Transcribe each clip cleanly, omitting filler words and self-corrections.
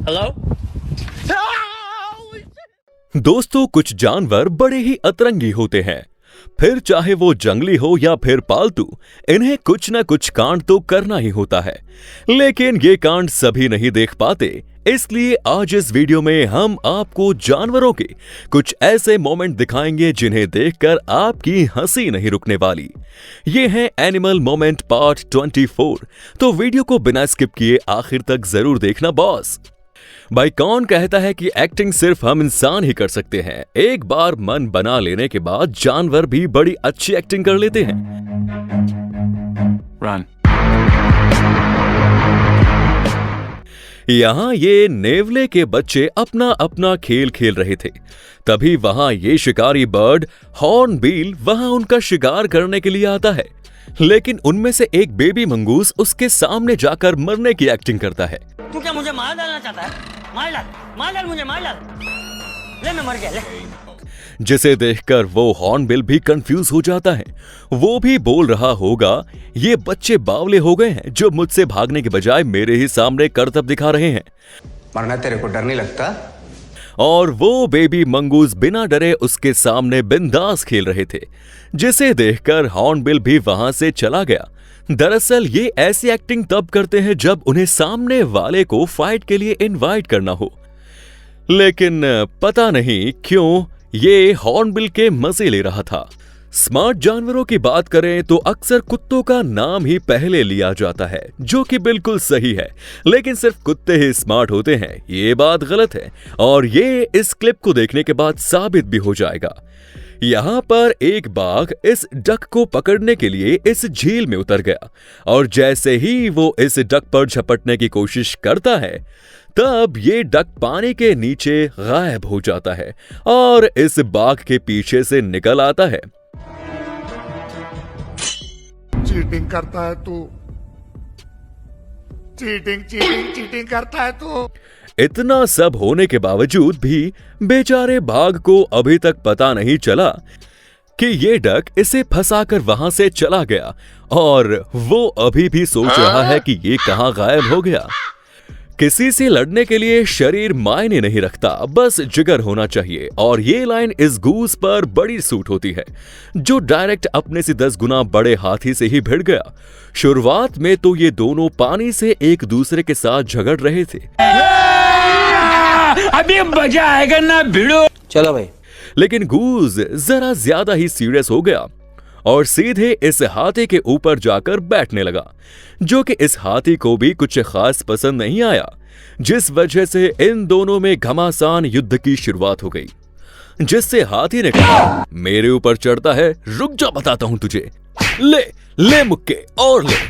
Hello. दोस्तों, कुछ जानवर बड़े ही अतरंगी होते हैं, फिर चाहे वो जंगली हो या फिर पालतू, इन्हें कुछ न कुछ कांड तो करना ही होता है। लेकिन ये कांड सभी नहीं देख पाते, इसलिए आज इस वीडियो में हम आपको जानवरों के कुछ ऐसे मोमेंट दिखाएंगे जिन्हें देखकर आपकी हंसी नहीं रुकने वाली। ये है एनिमल मोमेंट पार्ट 24, तो वीडियो को बिना स्किप किए आखिर तक जरूर देखना बॉस। भाई, कौन कहता है कि एक्टिंग सिर्फ हम इंसान ही कर सकते हैं? एक बार मन बना लेने के बाद जानवर भी बड़ी अच्छी एक्टिंग कर लेते हैं। Run. यहाँ ये नेवले के बच्चे अपना अपना खेल खेल रहे थे, तभी वहां ये शिकारी बर्ड हॉर्नबिल वहां उनका शिकार करने के लिए आता है। लेकिन उनमें से एक बेबी मंगूस उसके सामने जाकर मरने की एक्टिंग करता है। तू क्या मुझे मार डालना चाहता है? मार डाल मुझे, मार डाल। ले, मैं मर गया, ले। जिसे देखकर वो हॉर्नबिल भी कंफ्यूज हो जाता है। वो भी बोल रहा होगा, ये बच्चे बावले हो गए हैं जो मुझसे भागने के बजाय मेरे ही सामने करतब दिखा रहे हैं। मरना तेरे को डर नहीं लगता? और वो बेबी मंगूस बिना डरे उसके सामने बिंदास खेल रहे थे, जिसे देखकर हॉर्नबिल भी वहां से चला गया। दरअसल ये ऐसी एक्टिंग तब करते हैं जब उन्हें सामने वाले को फाइट के लिए इनवाइट करना हो। लेकिन पता नहीं क्यों ये हॉर्नबिल के मजे ले रहा था। स्मार्ट जानवरों की बात करें तो अक्सर कुत्तों का नाम ही पहले लिया जाता है, जो कि बिल्कुल सही है। लेकिन सिर्फ कुत्ते ही स्मार्ट होते हैं, ये बात गलत है, और ये इस क्लिप को देखने के बाद साबित भी हो जाएगा। यहाँ पर एक बाघ इस डक को पकड़ने के लिए इस झील में उतर गया, और जैसे ही वो इस डक पर झपटने की कोशिश करता है, तब ये डक पानी के नीचे गायब हो जाता है और इस बाघ के पीछे से निकल आता है। चीटिंग करता है तू, चीटिंग करता है तू। इतना सब होने के बावजूद भी बेचारे बाघ को अभी तक पता नहीं चला कि ये डक इसे फंसाकर वहां से चला गया, और वो अभी भी सोच रहा है कि ये कहां गायब हो गया। किसी से लड़ने के लिए शरीर मायने नहीं रखता, बस जिगर होना चाहिए। और ये लाइन इस गूस पर बड़ी सूट होती है, जो डायरेक्ट अपने से 10 गुना बड़े हाथी से ही भिड़ गया। शुरुआत में तो ये दोनों पानी से एक दूसरे के साथ झगड़ रहे थे। अभी मजा आएगा ना भिड़ो। चलो भाई। लेकिन गूस जरा ज्यादा ही सीरियस हो गया और सीधे इस हाथी के ऊपर जाकर बैठने लगा, जो कि इस हाथी को भी कुछ खास पसंद नहीं आया, जिस वजह से इन दोनों में घमासान युद्ध की शुरुआत हो गई। जिससे हाथी ने कहा, मेरे ऊपर चढ़ता है, रुक जा बताता हूं तुझे। ले मुक्के और ले।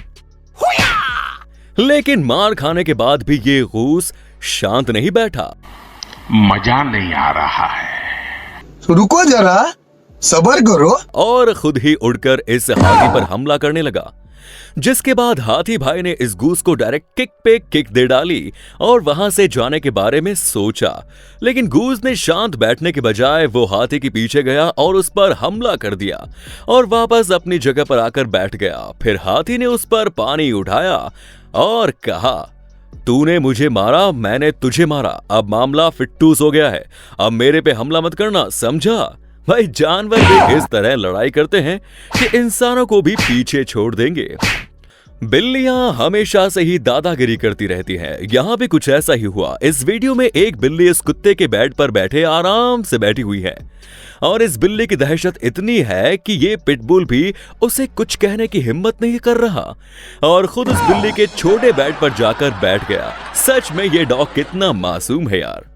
लेकिन मार खाने के बाद भी ये गूस शांत नहीं बैठा। मजा नहीं आ रहा है, रुको जरा, सब्र करो। और खुद ही उड़कर इस हाथी पर हमला करने लगा, जिसके बाद हाथी भाई ने इस गूस को डायरेक्ट किक पे किक दे डाली और वहां से जाने के बारे में सोचा। लेकिन गूस ने शांत बैठने के बजाय वो हाथी के पीछे गया और उस पर हमला कर दिया और वापस अपनी जगह पर आकर बैठ गया। फिर हाथी ने उस पर पानी उठाया और कहा, तूने मुझे मारा, मैंने तुझे मारा, अब मामला फिट्टूस हो गया है, अब मेरे पे हमला मत करना, समझा? भाई, जानवर भी इस तरह लड़ाई करते हैं कि इंसानों को भी पीछे छोड़ देंगे। बिल्लियां हमेशा से ही दादागिरी करती रहती हैं। यहाँ भी कुछ ऐसा ही हुआ। इस वीडियो में एक बिल्ली इस कुत्ते के बेड पर बैठे आराम से बैठी हुई है, और इस बिल्ली की दहशत इतनी है कि ये पिटबुल भी उसे कुछ कहने की हिम्मत नहीं कर रहा, और खुद उस बिल्ली के छोटे बेड पर जाकर बैठ गया। सच में ये डॉग कितना मासूम है यार।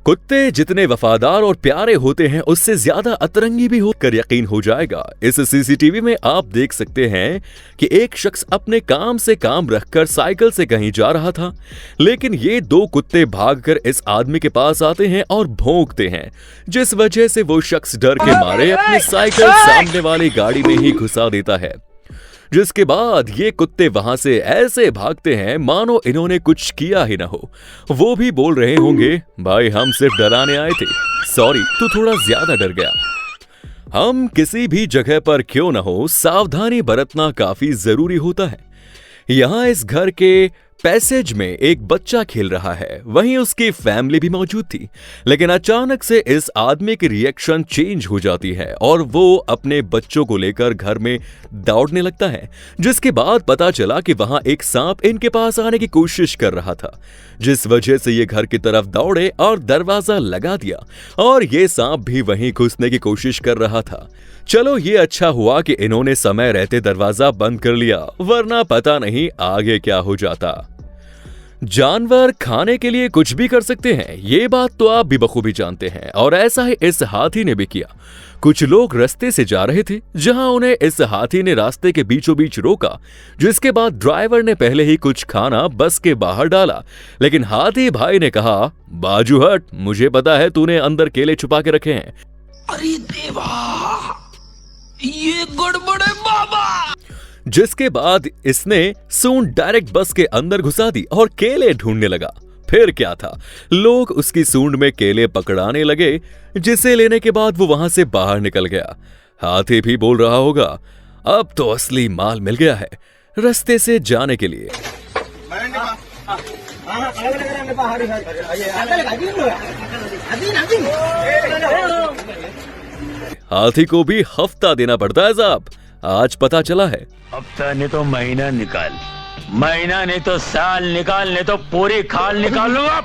कुत्ते जितने वफादार और प्यारे होते हैं, उससे ज्यादा अतरंगी भी होकर यकीन हो जाएगा। इस सीसीटीवी में आप देख सकते हैं कि एक शख्स अपने काम से काम रखकर साइकिल से कहीं जा रहा था, लेकिन ये दो कुत्ते भागकर इस आदमी के पास आते हैं और भौंकते हैं, जिस वजह से वो शख्स डर के मारे अपनी साइकिल सामने वाली गाड़ी में ही घुसा देता है। जिसके बाद ये कुत्ते वहां से ऐसे भागते हैं मानो इन्होंने कुछ किया ही ना हो। वो भी बोल रहे होंगे, भाई हम सिर्फ डराने आए थे, सॉरी, तू थोड़ा ज्यादा डर गया। हम किसी भी जगह पर क्यों न हो, सावधानी बरतना काफी जरूरी होता है। यहाँ इस घर के पैसेज में एक बच्चा खेल रहा है, वहीं उसकी फैमिली भी मौजूद थी। लेकिन अचानक से इस आदमी की रिएक्शन चेंज हो जाती है और वो अपने बच्चों को लेकर घर में दौड़ने लगता है, जिसके बाद पता चला कि वहां एक सांप इनके पास आने की कोशिश कर रहा था, जिस वजह से ये घर की तरफ दौड़े और दरवाजा लगा दिया और ये सांप भी वहीं घुसने की कोशिश कर रहा था। चलो ये अच्छा हुआ कि इन्होंने समय रहते दरवाजा बंद कर लिया, वरना पता नहीं आगे क्या हो जाता। जानवर खाने के लिए कुछ भी कर सकते हैं, ये बात तो आप भी बखूबी जानते हैं, और ऐसा ही इस हाथी ने भी किया। कुछ लोग रास्ते से जा रहे थे, जहां उन्हें इस हाथी ने रास्ते के बीचों बीच रोका, जिसके बाद ड्राइवर ने पहले ही कुछ खाना बस के बाहर डाला, लेकिन हाथी भाई ने कहा, बाजू हट, मुझे पता है तूने अंदर केले छुपा के रखे हैं। अरे देवा, ये गड़बड़ है बाबा। जिसके बाद इसने सूंड डायरेक्ट बस के अंदर घुसा दी और केले ढूंढने लगा। फिर क्या था, लोग उसकी सूंड में केले पकड़ाने लगे, जिसे लेने के बाद वो वहां से बाहर निकल गया। हाथी भी बोल रहा होगा, अब तो असली माल मिल गया है रास्ते से जाने के लिए। हाथी को भी हफ्ता देना पड़ता है साहब, आज पता चला है। हफ्ता नहीं तो महीना निकाल, महीना नहीं तो साल निकाल, नहीं तो पूरी खाल निकाल लूंगा।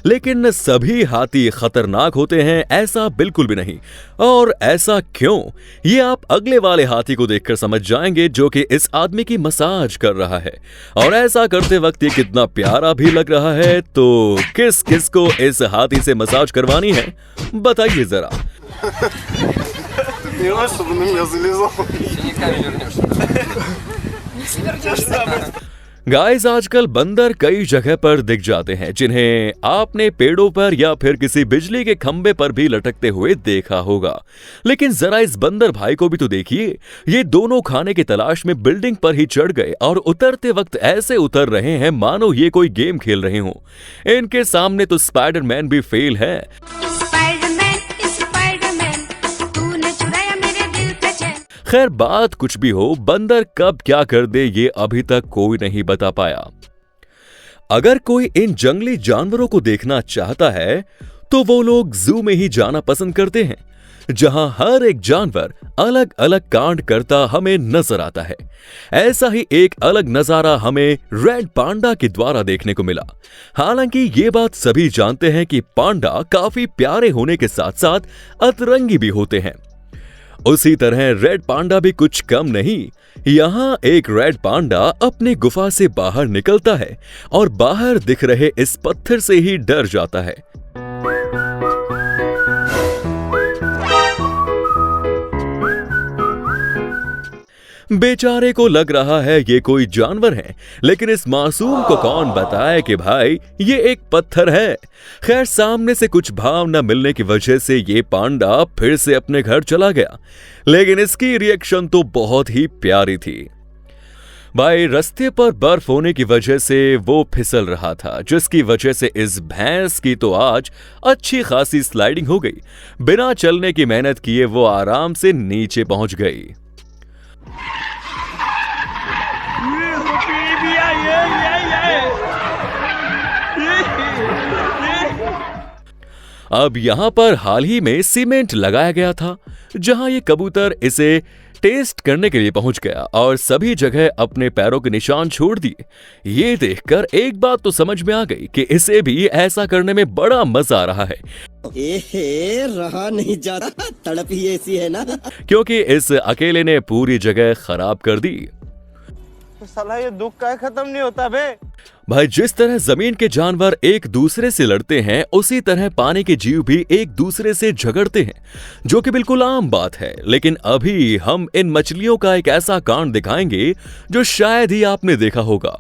लेकिन सभी हाथी खतरनाक होते हैं, ऐसा बिल्कुल भी नहीं। और ऐसा क्यों, ये आप अगले वाले हाथी को देखकर समझ जाएंगे, जो कि इस आदमी की मसाज कर रहा है। और ऐसा करते वक्त ये कितना प्यारा भी लग रहा है। तो किस किस को इस हाथी से मसाज करवानी है, बताइए जरा। गाइस, आजकल बंदर कई जगह पर दिख जाते हैं, जिन्हें आपने पेड़ों पर या फिर किसी बिजली के खंबे पर भी लटकते हुए देखा होगा। लेकिन जरा इस बंदर भाई को भी तो देखिए, ये दोनों खाने की तलाश में बिल्डिंग पर ही चढ़ गए और उतरते वक्त ऐसे उतर रहे हैं मानो ये कोई गेम खेल रहे हों। इनके सामने तो स्पाइडरमैन भी फेल है। खैर, बात कुछ भी हो, बंदर कब क्या कर दे ये अभी तक कोई नहीं बता पाया। अगर कोई इन जंगली जानवरों को देखना चाहता है तो वो लोग जू में ही जाना पसंद करते हैं, जहां हर एक जानवर अलग अलग कांड करता हमें नजर आता है। ऐसा ही एक अलग नजारा हमें रेड पांडा के द्वारा देखने को मिला। हालांकि ये बात सभी जानते हैं कि पांडा काफी प्यारे होने के साथ साथ अतरंगी भी होते हैं। उसी तरह रेड पांडा भी कुछ कम नहीं। यहाँ एक रेड पांडा अपनी गुफा से बाहर निकलता है और बाहर दिख रहे इस पत्थर से ही डर जाता है। बेचारे को लग रहा है ये कोई जानवर है, लेकिन इस मासूम को कौन बताए कि भाई ये एक पत्थर है। खैर, सामने से कुछ भाव न मिलने की वजह से ये पांडा फिर से अपने घर चला गया, लेकिन इसकी रिएक्शन तो बहुत ही प्यारी थी। भाई, रास्ते पर बर्फ होने की वजह से वो फिसल रहा था, जिसकी वजह से इस भैंस की तो आज अच्छी खासी स्लाइडिंग हो गई। बिना चलने की मेहनत किए वो आराम से नीचे पहुंच गई। अब यहां पर हाल ही में सीमेंट लगाया गया था, जहां ये कबूतर इसे टेस्ट करने के लिए पहुंच गया और सभी जगह अपने पैरों के निशान छोड़ दिए। ये देखकर एक बात तो समझ में आ गई कि इसे भी ऐसा करने में बड़ा मजा आ रहा है। रहा नहीं जाता, तड़प ही ऐसी है ना। क्योंकि इस अकेले ने पूरी जगह खराब कर दी। साला ये दुख का खत्म नहीं होता बे। भाई, जिस तरह जमीन के जानवर एक दूसरे से लड़ते हैं, उसी तरह पानी के जीव भी एक दूसरे से झगड़ते हैं, जो कि बिल्कुल आम बात है। लेकिन अभी हम इन मछलियों का एक ऐसा कांड दिखाएंगे जो शायद ही आपने देखा होगा।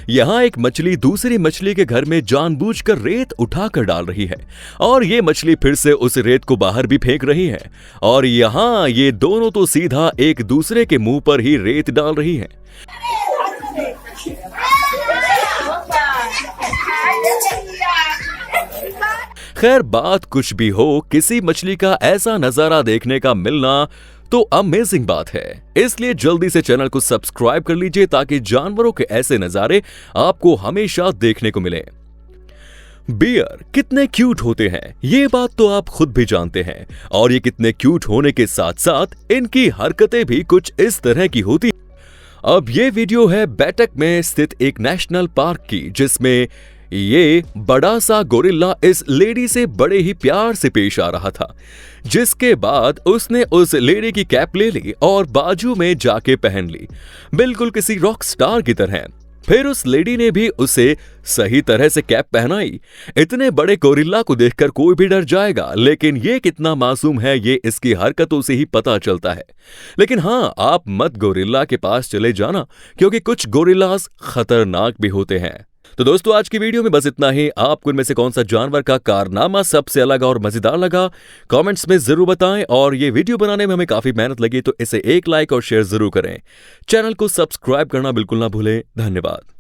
यहाँ एक मछली दूसरी मछली के घर में जानबूझकर रेत उठाकर डाल रही है और ये मछली फिर से उस रेत को बाहर भी फेंक रही है, और यहाँ ये दोनों तो सीधा एक दूसरे के मुंह पर ही रेत डाल रही है। खैर, बात कुछ भी हो, किसी मछली का ऐसा नजारा देखने का मिलना तो अमेजिंग बात है। इसलिए जल्दी से चैनल को सब्सक्राइब कर लीजिए ताकि जानवरों के ऐसे नजारे आपको हमेशा देखने को मिले। बियर कितने क्यूट होते हैं ये बात तो आप खुद भी जानते हैं, और ये कितने क्यूट होने के साथ साथ इनकी हरकतें भी कुछ इस तरह की होती। अब ये वीडियो है बैठक में स्थित एक नेशनल पार्क की, जिसमें ये बड़ा सा गोरिल्ला इस लेडी से बड़े ही प्यार से पेश आ रहा था, जिसके बाद उसने उस लेडी की कैप ले ली और बाजू में जाके पहन ली, बिल्कुल किसी रॉक स्टार की तरह। फिर उस लेडी ने भी उसे सही तरह से कैप पहनाई। इतने बड़े गोरिल्ला को देखकर कोई भी डर जाएगा, लेकिन ये कितना मासूम है ये इसकी हरकतों से ही पता चलता है। लेकिन हाँ, आप मत गोरिल्ला के पास चले जाना, क्योंकि कुछ गोरिल्लास खतरनाक भी होते हैं। तो दोस्तों, आज की वीडियो में बस इतना ही। आपको इनमें से कौन सा जानवर का कारनामा सबसे अलग और मजेदार लगा, कमेंट्स में जरूर बताएं। और ये वीडियो बनाने में हमें काफी मेहनत लगी, तो इसे एक लाइक और शेयर जरूर करें। चैनल को सब्सक्राइब करना बिल्कुल ना भूलें। धन्यवाद।